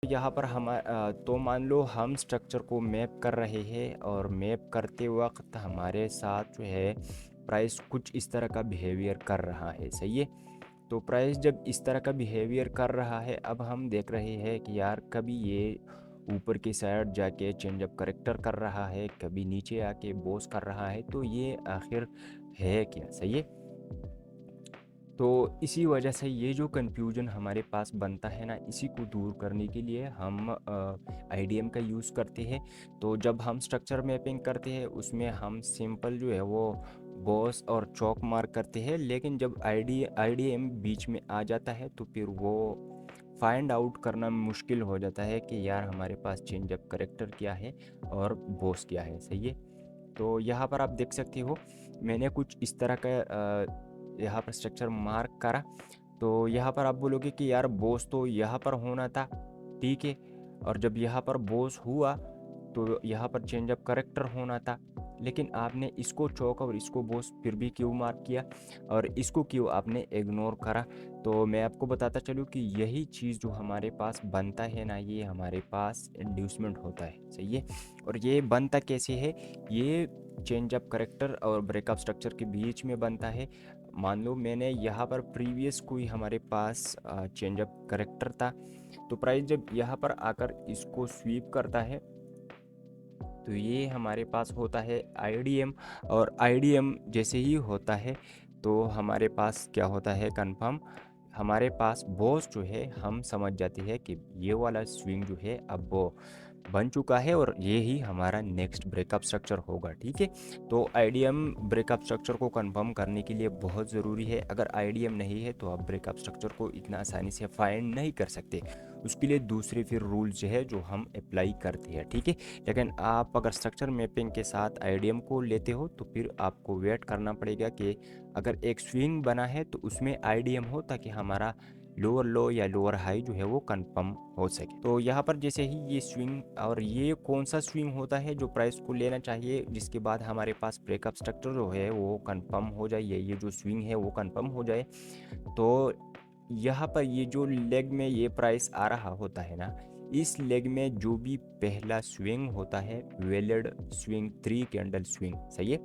यहाँ पर तो मान लो हम स्ट्रक्चर को मैप कर रहे हैं और मैप करते वक्त हमारे साथ जो है प्राइस कुछ इस तरह का बिहेवियर कर रहा है, सही है। तो प्राइस जब इस तरह का बिहेवियर कर रहा है, अब हम देख रहे हैं कि यार कभी ये ऊपर की साइड जाके चेंज अप करेक्टर कर रहा है, कभी नीचे आके बॉस कर रहा है, तो ये आखिर है क्या, सही है। तो इसी वजह से ये जो कन्फ्यूजन हमारे पास बनता है ना, इसी को दूर करने के लिए हम आईडीएम का यूज़ करते हैं। तो जब हम स्ट्रक्चर मैपिंग करते हैं उसमें हम सिंपल जो है वो बॉस और चौक मार्क करते हैं, लेकिन जब आईडीएम बीच में आ जाता है तो फिर वो फाइंड आउट करना मुश्किल हो जाता है कि यार हमारे पास चेंज अप करेक्टर क्या है और बॉस क्या है, सही है। तो यहाँ पर आप देख सकते हो मैंने कुछ इस तरह का यहाँ पर स्ट्रक्चर मार्क करा। तो यहाँ पर आप बोलोगे कि यार बॉस तो यहाँ पर होना था, ठीक है, और जब यहाँ पर बॉस हुआ तो यहाँ पर चेंज अप करेक्टर होना था, लेकिन आपने इसको चौक और इसको बॉस फिर भी क्यों मार्क किया और इसको क्यों आपने इग्नोर करा। तो मैं आपको बताता चलूँ कि यही चीज़ जो हमारे पास बनता है ना, ये हमारे पास इंड्यूसमेंट होता है, सही है। और ये बनता कैसे है, ये चेंज अप करेक्टर और ब्रेकअप स्ट्रक्चर के बीच में बनता है। मान लो मैंने यहाँ पर प्रीवियस कोई हमारे पास चेंज अप करेक्टर था, तो प्राइस जब यहाँ पर आकर इसको स्वीप करता है तो ये हमारे पास होता है आईडीएम, और आईडीएम जैसे ही होता है तो हमारे पास क्या होता है कंफर्म, हमारे पास बॉस जो है हम समझ जाते हैं कि ये वाला स्विंग जो है अब वो बन चुका है और ये ही हमारा नेक्स्ट ब्रेकअप स्ट्रक्चर होगा, ठीक है। तो आईडीएम ब्रेकअप स्ट्रक्चर को कंफर्म करने के लिए बहुत ज़रूरी है। अगर आईडीएम नहीं है तो आप ब्रेकअप स्ट्रक्चर को इतना आसानी से फाइंड नहीं कर सकते, उसके लिए दूसरे फिर रूल्स जो है जो हम अप्लाई करते हैं, ठीक है। लेकिन आप अगर स्ट्रक्चर मैपिंग के साथ आईडीएम को लेते हो तो फिर आपको वेट करना पड़ेगा कि अगर एक स्विंग बना है तो उसमें आईडीएम हो, ताकि हमारा लोअर लो या लोअर हाई जो है वो कंफर्म हो सके। तो यहाँ पर जैसे ही ये स्विंग, और ये कौन सा स्विंग होता है जो प्राइस को लेना चाहिए जिसके बाद हमारे पास ब्रेकअप स्ट्रक्चर जो है वो कंफर्म हो जाए, ये जो स्विंग है वो कंफर्म हो जाए। तो यहाँ पर ये जो लेग में ये प्राइस आ रहा होता है ना, इस लेग में जो भी पहला स्विंग होता है वैलिड स्विंग 3 कैंडल स्विंग, सही है।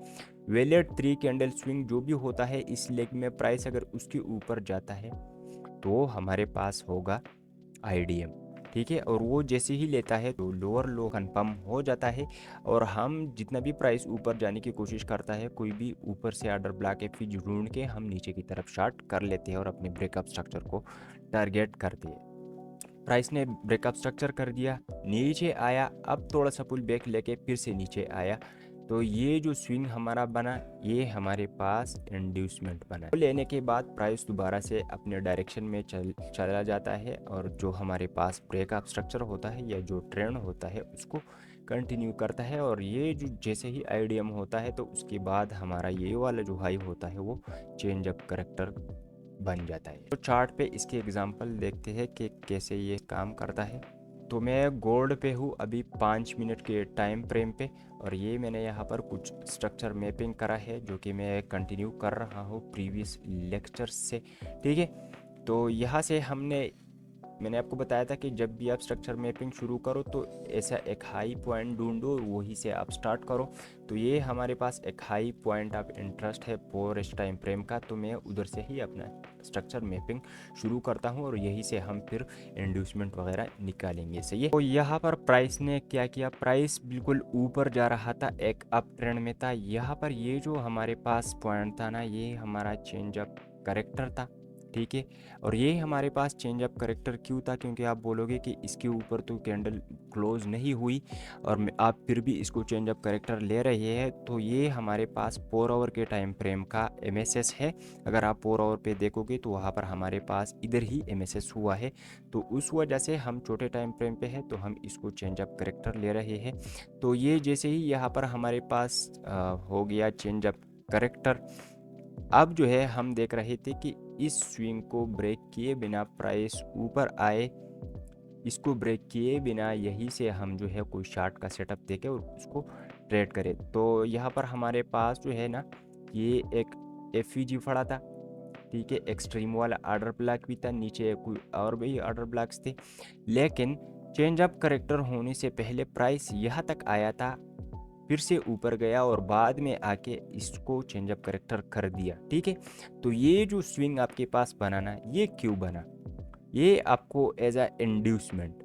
वैलिड 3 कैंडल स्विंग जो भी होता है इस लेग में प्राइस अगर उसके ऊपर जाता है तो हमारे पास होगा आईडीएम, ठीक है। और वो जैसे ही लेता है तो लोअर लो कंफर्म हो जाता है, और हम जितना भी प्राइस ऊपर जाने की कोशिश करता है, कोई भी ऊपर से ऑर्डर ब्लॉक एफ ढूंढ के हम नीचे की तरफ शार्ट कर लेते हैं और अपने ब्रेकअप स्ट्रक्चर को टारगेट करते हैं। प्राइस ने ब्रेकअप स्ट्रक्चर कर दिया, नीचे आया, अब थोड़ा सा पुल बैक लेके फिर से नीचे आया, तो ये जो स्विंग हमारा बना ये हमारे पास इंड्यूसमेंट बना। तो लेने के बाद प्राइस दोबारा से अपने डायरेक्शन में चला जाता है, और जो हमारे पास ब्रेकअप स्ट्रक्चर होता है या जो ट्रेंड होता है उसको कंटिन्यू करता है, और ये जो जैसे ही आईडीएम होता है तो उसके बाद हमारा ये वाला जो हाई होता है वो चेंज अप करेक्टर बन जाता है। तो चार्ट पे इसके एग्जांपल देखते हैं कि कैसे ये काम करता है। तो मैं गोल्ड पे हूँ अभी 5 मिनट के टाइम फ्रेम पे, और ये मैंने यहाँ पर कुछ स्ट्रक्चर मैपिंग करा है जो कि मैं कंटिन्यू कर रहा हूँ प्रीवियस लेक्चर्स से, ठीक है। तो यहाँ से मैंने आपको बताया था कि जब भी आप स्ट्रक्चर मैपिंग शुरू करो तो ऐसा एक हाई पॉइंट ढूंढो और वहीं से आप स्टार्ट करो। तो ये हमारे पास एक हाई पॉइंट ऑफ इंटरेस्ट है फॉर इस टाइम फ्रेम का, तो मैं उधर से ही अपना स्ट्रक्चर मैपिंग शुरू करता हूँ और यहीं से हम फिर इंड्यूसमेंट वगैरह निकालेंगे, सही है। तो यहाँ पर प्राइस ने क्या किया, प्राइस बिल्कुल ऊपर जा रहा था, एक अप ट्रेंड में था। यहाँ पर ये जो हमारे पास पॉइंट था ना, ये हमारा चेंज अप करेक्टर था, ठीक है। और ये हमारे पास चेंज अप करेक्टर क्यों था, क्योंकि आप बोलोगे कि इसके ऊपर तो कैंडल क्लोज नहीं हुई और आप फिर भी इसको चेंज अप करेक्टर ले रहे हैं, तो ये हमारे पास 4 आवर के टाइम फ्रेम का एमएसएस है। अगर आप 4 आवर पे देखोगे तो वहाँ पर हमारे पास इधर ही एमएसएस हुआ है, तो उस वजह से हम छोटे टाइम फ्रेम पे है तो हम इसको चेंज अप करेक्टर ले रहे हैं। तो ये जैसे ही यहाँ पर हमारे पास हो गया चेंज अप करेक्टर, अब जो है हम देख रहे थे कि इस स्विंग को ब्रेक किए बिना प्राइस ऊपर आए, इसको ब्रेक किए बिना यहीं से हम जो है कोई शार्ट का सेटअप देके और उसको ट्रेड करें। तो यहाँ पर हमारे पास जो है ना, ये एक एफ पड़ा था, ठीक है। एक्सट्रीम वाला ऑर्डर ब्लॉक भी था, नीचे कोई और भी ऑर्डर ब्लॉक्स थे, लेकिन चेंज अप करेक्टर होने से पहले प्राइस यहाँ तक आया था, फिर से ऊपर गया और बाद में आके इसको चेंज अप करेक्टर कर दिया। ठीक है, तो ये जो स्विंग आपके पास बनाना, ये क्यों बना? ये आपको एज अ इंड्यूसमेंट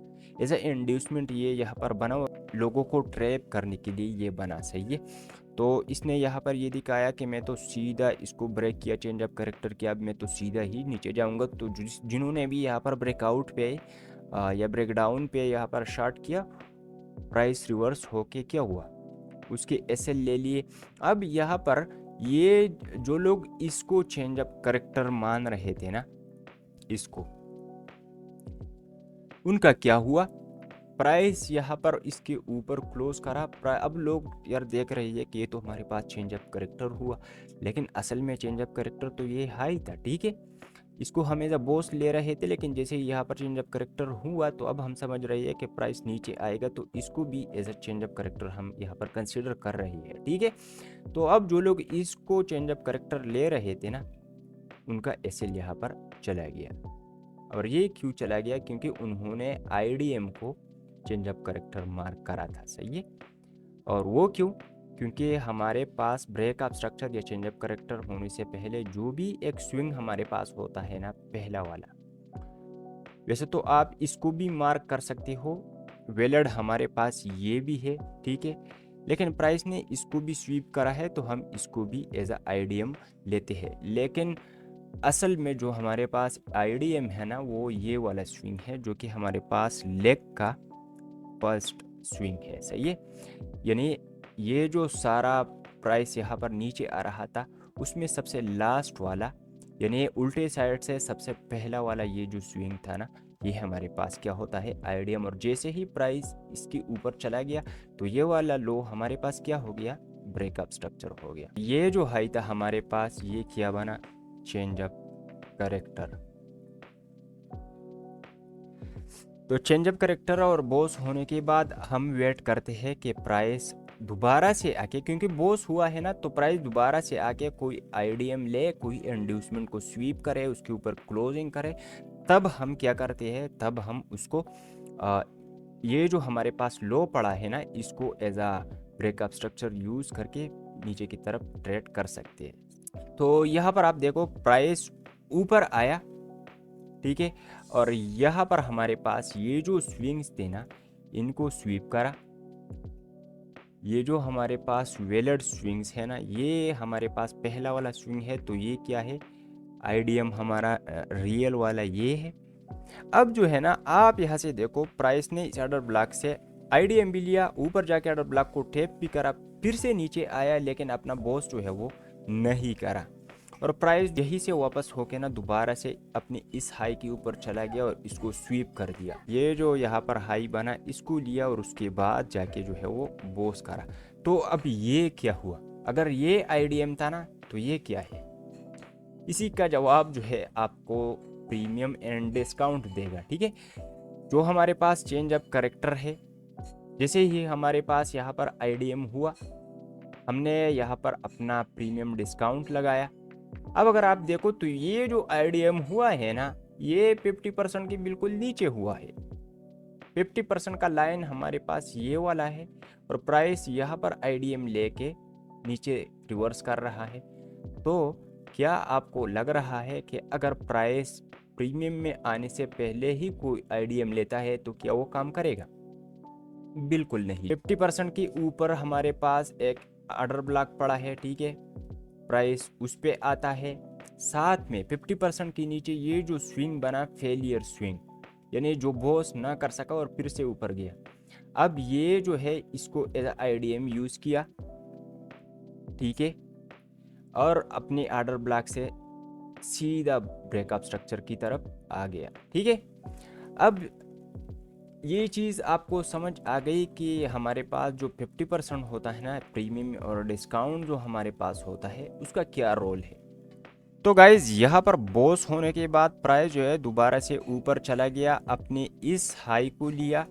ये यहाँ पर बना, लोगों को ट्रैप करने के लिए ये बना। सही है, तो इसने यहाँ पर ये दिखाया कि मैं तो सीधा इसको ब्रेक किया, चेंज अप करेक्टर किया, अब मैं तो सीधा ही नीचे जाऊँगा। तो जिन्होंने भी यहाँ पर ब्रेकआउट पे या ब्रेकडाउन पे यहाँ पर शॉर्ट किया, प्राइस रिवर्स होके क्या हुआ, उसके एसएल ले लिए। अब यहाँ पर ये जो लोग इसको चेंज अप करेक्टर मान रहे थे ना, इसको, उनका क्या हुआ? प्राइस यहाँ पर इसके ऊपर क्लोज करा। अब लोग यार देख रहे हैं कि ये तो हमारे पास चेंज अप करेक्टर हुआ, लेकिन असल में चेंज अप करेक्टर तो ये हाई था। ठीक है, इसको हम एज अ बॉस ले रहे थे, लेकिन जैसे ही यहाँ पर चेंज अप करेक्टर हुआ तो अब हम समझ रहे हैं कि प्राइस नीचे आएगा, तो इसको भी as a change up character हम यहाँ पर कंसिडर कर रहे हैं। ठीक है, तो अब जो लोग इसको चेंज अप करेक्टर ले रहे थे ना, उनका एसएल यहाँ पर चला गया। और ये क्यों चला गया? क्योंकि उन्होंने आईडीएम को चेंज अप करेक्टर मार्क करा था। सही है, और वो क्यों? क्योंकि हमारे पास ब्रेकअप स्ट्रक्चर या चेंज अप करेक्टर होने से पहले जो भी एक स्विंग हमारे पास होता है ना, पहला वाला, वैसे तो आप इसको भी मार्क कर सकते हो, वेलड हमारे पास ये भी है। ठीक है, लेकिन प्राइस ने इसको भी स्वीप करा है, तो हम इसको भी एज अ आईडीएम लेते हैं। लेकिन असल में जो हमारे पास आईडीएम है ना, वो ये वाला स्विंग है, जो कि हमारे पास लेग का फर्स्ट स्विंग है। सही है, यानी ये जो सारा प्राइस यहाँ पर नीचे आ रहा था, उसमें सबसे लास्ट वाला, यानी उल्टे साइड से सबसे पहला वाला ये जो स्विंग था ना, ये हमारे पास क्या होता है, आईडीएम। और जैसे ही प्राइस इसके ऊपर चला गया, तो ये वाला लो हमारे पास क्या हो गया, ब्रेकअप स्ट्रक्चर हो गया। ये जो हाई था हमारे पास, ये क्या बना, चेंज अप करेक्टर। तो चेंज अप करेक्टर और बॉस होने के बाद हम वेट करते हैं कि प्राइस दोबारा से आके, क्योंकि बॉस हुआ है ना, तो प्राइस दोबारा से आके कोई आईडीएम ले, कोई इंड्यूसमेंट को स्वीप करे, उसके ऊपर क्लोजिंग करे। तब हम क्या करते हैं, तब हम उसको ये जो हमारे पास लो पड़ा है ना, इसको एज आ ब्रेकअप स्ट्रक्चर यूज करके नीचे की तरफ ट्रेड कर सकते हैं। तो यहाँ पर आप देखो, प्राइस ऊपर आया, ठीक है, और यहाँ पर हमारे पास ये जो स्विंग्स थे ना, इनको स्वीप करा। ये जो हमारे पास वेलड स्विंग्स है ना, ये हमारे पास पहला वाला स्विंग है, तो ये क्या है, आईडीएम हमारा रियल वाला ये है। अब जो है ना, आप यहाँ से देखो, प्राइस ने इस ऑर्डर ब्लॉक से आईडीएम भी लिया, ऊपर जाके ऑर्डर ब्लॉक को टैप भी करा, फिर से नीचे आया, लेकिन अपना बॉस जो है वो नहीं करा, और प्राइस यही से वापस होके ना दोबारा से अपनी इस हाई के ऊपर चला गया और इसको स्वीप कर दिया। ये जो यहाँ पर हाई बना, इसको लिया और उसके बाद जाके जो है वो बॉस करा। तो अब ये क्या हुआ? अगर ये आईडीएम था ना, तो ये क्या है? इसी का जवाब जो है आपको प्रीमियम एंड डिस्काउंट देगा। ठीक है, जो हमारे पास चेंज अप करेक्टर है, जैसे ही हमारे पास यहाँ पर आईडीएम हुआ, हमने यहाँ पर अपना प्रीमियम डिस्काउंट लगाया। अब अगर आप देखो तो ये जो आईडीएम हुआ है ना, ये 50% के बिल्कुल नीचे हुआ है। 50% का लाइन हमारे पास ये वाला है, और प्राइस यहाँ पर आईडीएम लेके नीचे रिवर्स कर रहा है। तो क्या आपको लग रहा है कि अगर प्राइस प्रीमियम में आने से पहले ही कोई आईडीएम लेता है तो क्या वो काम करेगा? बिल्कुल नहीं। 50% के ऊपर हमारे पास एक ऑर्डर ब्लॉक पड़ा है, ठीक है, प्राइस उस पे आता है, साथ में 50% के नीचे ये जो स्विंग बना, फेलियर स्विंग, यानी जो बॉस ना कर सका और फिर से ऊपर गया। अब ये जो है, इसको एज आईडीएम यूज किया, ठीक है, और अपने ऑर्डर ब्लॉक से सीधा ब्रेकअप स्ट्रक्चर की तरफ आ गया। ठीक है, अब ये चीज़ आपको समझ आ गई कि हमारे पास जो 50% होता है ना प्रीमियम, और डिस्काउंट जो हमारे पास होता है, उसका क्या रोल है। तो गाइज यहाँ पर बॉस होने के बाद प्राइस जो है दोबारा से ऊपर चला गया, अपने इस हाई को लिया,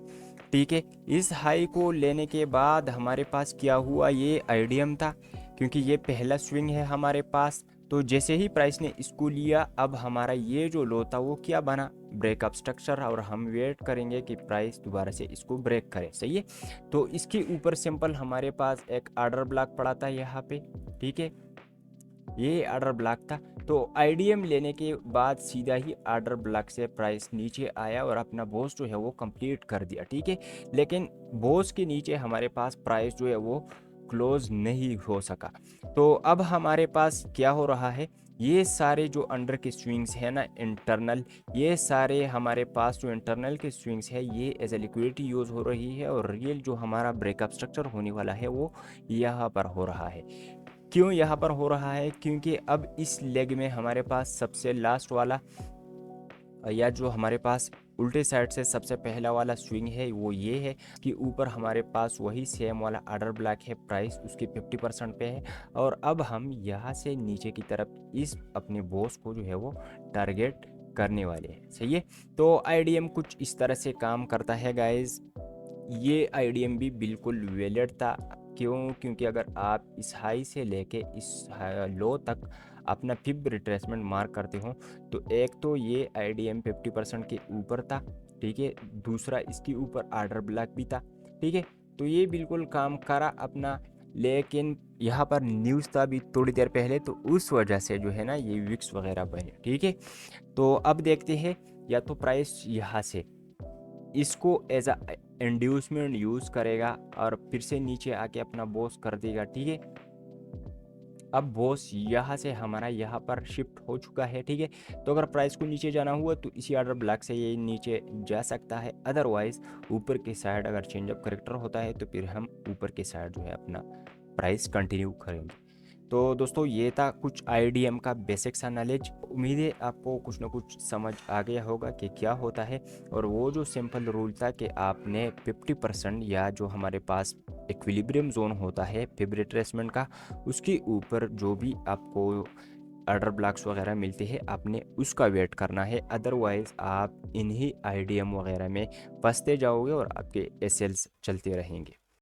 ठीक है। इस हाई को लेने के बाद हमारे पास क्या हुआ, ये आईडीएम था, क्योंकि ये पहला स्विंग है हमारे पास, तो जैसे ही प्राइस ने इसको लिया, अब हमारा ये जो लो था वो क्या बना, ब्रेकअप स्ट्रक्चर, और हम वेट करेंगे कि प्राइस दोबारा से इसको ब्रेक करे। सही है, तो इसके ऊपर सिंपल हमारे पास एक ऑर्डर ब्लॉक पड़ा था यहाँ पे, ठीक है, ये ऑर्डर ब्लॉक था। तो आईडीएम लेने के बाद सीधा ही ऑर्डर ब्लॉक से प्राइस नीचे आया और अपना बॉस जो है वो कंप्लीट कर दिया, ठीक है। लेकिन बॉस के नीचे हमारे पास प्राइस जो है वो क्लोज नहीं हो सका। तो अब हमारे पास क्या हो रहा है, ये सारे जो अंडर के स्विंग्स है ना इंटरनल, ये सारे हमारे पास जो इंटरनल के स्विंग्स है ये एज ए लिक्विडिटी यूज़ हो रही है, और रियल जो हमारा ब्रेकअप स्ट्रक्चर होने वाला है वो यहाँ पर हो रहा है। क्यों यहाँ पर हो रहा है, क्योंकि अब इस लेग में हमारे पास सबसे लास्ट वाला, या जो हमारे पास उल्टे साइड से सबसे पहला वाला स्विंग है वो ये है कि ऊपर हमारे पास वही सेम वाला ऑर्डर ब्लॉक है, प्राइस उसकी 50% पे है, और अब हम यहाँ से नीचे की तरफ इस अपने बॉस को जो है वो टारगेट करने वाले हैं। सही है, तो आईडीएम कुछ इस तरह से काम करता है गाइज। ये आईडीएम भी बिल्कुल वैलिड था। क्यों, क्योंकि अगर आप इस हाई से लेके इस लो तक अपना फिब रिट्रेसमेंट मार्क करते हो, तो एक तो ये आईडीएम 50% के ऊपर था, ठीक है, दूसरा इसके ऊपर ऑर्डर ब्लॉक भी था, ठीक है, तो ये बिल्कुल काम करा अपना। लेकिन यहाँ पर न्यूज़ था अभी थोड़ी देर पहले, तो उस वजह से जो है ना ये विक्स वगैरह बने, ठीक है। तो अब देखते हैं, या तो प्राइस यहाँ से इसको एज अ इंड्यूसमेंट यूज़ करेगा और फिर से नीचे आके अपना बॉस कर देगा, ठीक है। अब बॉस यहाँ से हमारा यहाँ पर शिफ्ट हो चुका है, ठीक है। तो अगर प्राइस को नीचे जाना हुआ तो इसी ऑर्डर ब्लॉक से ये नीचे जा सकता है, अदरवाइज ऊपर के साइड अगर चेंज ऑफ करेक्टर होता है तो फिर हम ऊपर के साइड जो है अपना प्राइस कंटिन्यू करेंगे। तो दोस्तों ये था कुछ आईडीएम का बेसिक सा नॉलेज। उम्मीद है आपको कुछ ना कुछ समझ आ गया होगा कि क्या होता है। और वो जो सिंपल रूल था कि आपने 50% या जो हमारे पास इक्विलिब्रियम जोन होता है फिब रिट्रेसमेंट का, उसके ऊपर जो भी आपको ऑर्डर ब्लॉक्स वगैरह मिलते हैं आपने उसका वेट करना है, अदरवाइज़ आप इन्हीं आईडीएम वगैरह में फंसते जाओगे और आपके एसएल्स चलते रहेंगे।